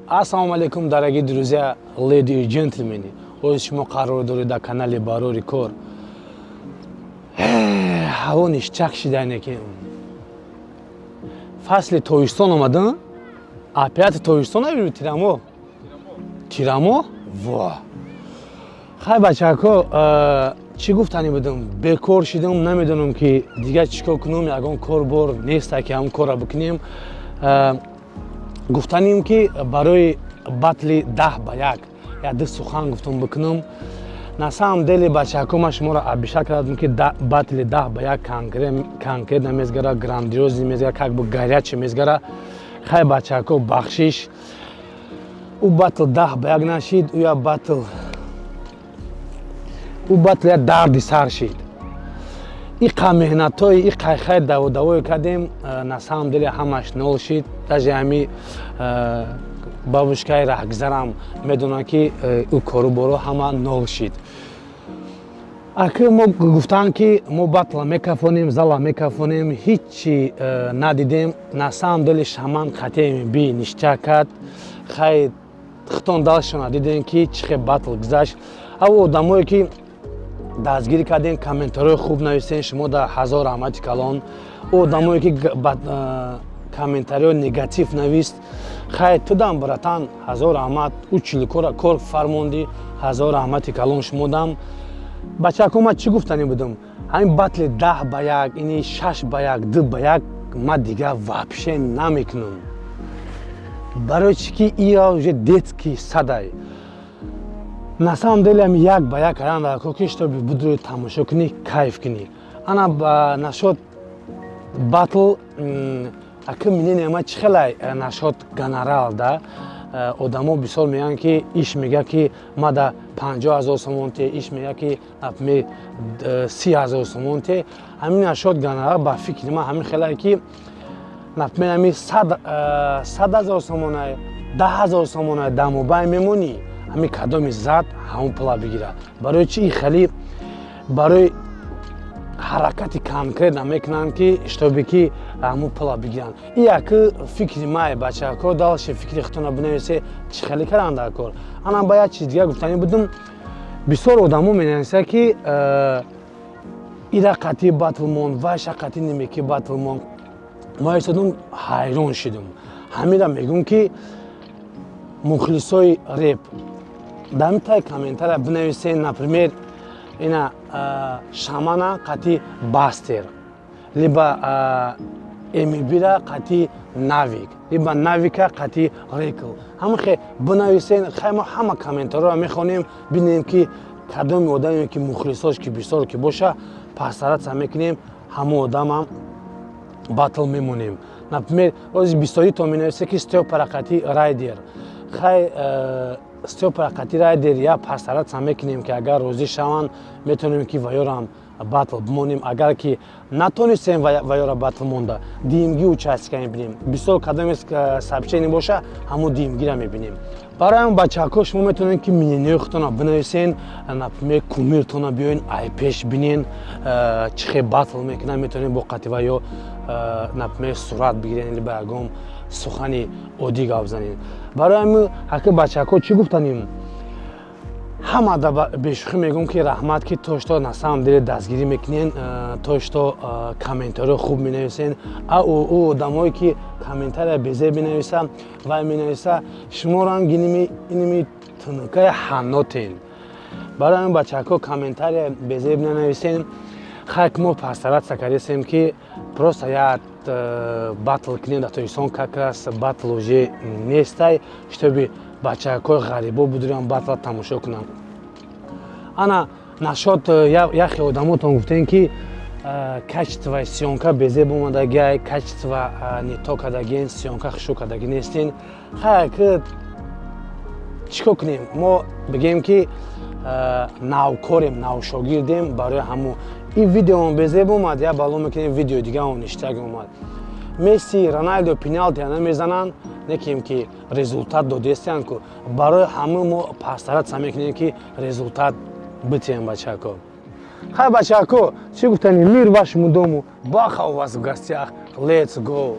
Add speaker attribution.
Speaker 1: Ассаламу алейкум, дорогие друзья, леди и джентльмены. Оз шумо қарор доред дар канали Барори Парк. ҳаво нишчак шидане ки фасли тоистон омадан. Опять тоистон набирем тирамо. Тирамо? Во. Хай бачако, чӣ гуфтани будам? Бекор шидам, намедонам ки дига чикор кунам, ягон кор бор нест ки ҳам корро бикунем. Гуфтанем ки барои баттли 10-1 яду сухан гуфтам бикунам. На самом деле бачако ма шуморо абишар кардам ки баттли 10-1 конкрет намезгара, грандиоз намезгара, как бы горячий мезгара. Хай бачако бахшиш. У баттл 10-1 нашид, у баттл я дарди сар шид. Иқа меҳнатои, иқай даводавое кардем, на самом деле ҳамаш нол шид. Даже ҳами бабушкаи раҳгузарам медонад ки ӯ коруборо ҳама нол шид. Акӯ мо гуфтанд ки мо баттла мекафонем, зала мекафонем, ҳичи надидем. На самом деле шаман қатъи би нишча кард. Хай хитон далшона дидем ки чӣ хел баттл гузашт. Аво одамое ки дастгирӣ кардем, комментарҳои хуб нависем, шумо дар ҳазор раҳмати калон. Одамое ки комментарҳои негатив навист, хай тудам братан, ҳазор раҳмат, учили кор фармонди, ҳазор раҳмати калон шумо дам. Бачако ма чӣ гуфтани будам? Ҳамин баттли 10-1, ини 6-1, 2-1 ма дига вообще намекунам. Барои чӣ ки ия уже детский садай. На самом деле ами 1-1 кардан дар ки штоби будрои тамошо кунӣ, кайф кунӣ. Ана нашод баттл акӯ мнение ма чӣ хелай нашод генерал да. Одамо бисёр мегӯянд ки иш мега ки ма да 50 000 сомон те, иш мега ки 30 000 сомон те. Ҳамин нашод генерал ба фикри ма ҳамин хелай ки например ами 100 000 сомонай, 10 000 сомонай дар мобай мемонӣ, ами кадоми зад ҳамон пула бигира. Барои чӣ и хеле барои ҳаракати конкрет намекунанд ки штоби ки ҳамон пула бигиранд. И акӯ фикри мае бачако, далше фикри хитона бинависе чӣ хеле кардан дар кор. Ана ба як чиз дига гуфтани будам. Бисёр одамо менависанд ки ира қатъи баттл монд, вайша қатъи немеки баттл монд. Мо ҳисодам ҳайрон шидам. Ҳамира мегӯм ки мухлисои реп дар митаи комментария бинависен, например ина шамана қатъи бастер, либо эмибира қатъи навик, либо навика қатъи рекл. Ҳамин хел бинависен. Хай мо ҳама комментарҳоро мехонем, бинем ки кадоми одаме ки мухлисош ки бисёр ки боша, пастаратса мекунем, ҳамон одамам баттл мемонем. Например рози 22 менависе ки стёпара қатъи райдер. Хай стёпара қатъи райдер я пастаратса мекунем ки агар розӣ шаванд метавонем ки ваёрам баттл бимонем. Агар ки натонистем ваёра баттл монда, диимгӣ участка мебинем. Бисёр кадоме сообщение боша, ҳамон диимгира мебинем. Барои ҳамон бачаҳако шумо метавонед ки мнениҳои худтона бинависен, например кумиртона биёен айпеш бинен, чӣ хел баттл мекунад, метавонед бо қатъи ваё например сурат бигирен, либо ягон сухани оддӣ гап занед. Барои ҳамин акӯ бачаҳако чӣ гуфтанем? ҳама да бешухӣ мегӯм ки раҳмат ки тошто на самом деле дастгирӣ мекунен, тошто комментарҳои хуб менависен. Ӯ одамое ки комментария безеб менависа, вай менависа шуморо иними тунукаи ҳаннотен. Барои ҳамин бачаҳако комментария безеб нанависен. Хай ки мо пастаратса кардесем ки просто як баттл кунем, да то инсон как раз баттл уже нестай, штоби бачаҳакои ғарибо будурам баттла тамошо кунам. Ана нашод як хел одамотон гуфтен ки качество сёнка безеб омадагиай, качество не то кадаген, сёнка хушо кадаги нестен. Хай ки чикор кунем? Мо бигем ки навкорем, навшогирдем. Барои ҳамон ин видеоам безеб омад, я бало мекунем видео дига он ништаг омад. Месси, Роналдо пеналти намезананд, некем ки результат додестиянд ку. Барои ҳамаи мо пастаратса мекунем ки результат битием бачаҳако. Хай бачаҳако, чӣ гуфтани мир ва шумо дому, баха у вас в гостях. Let's go!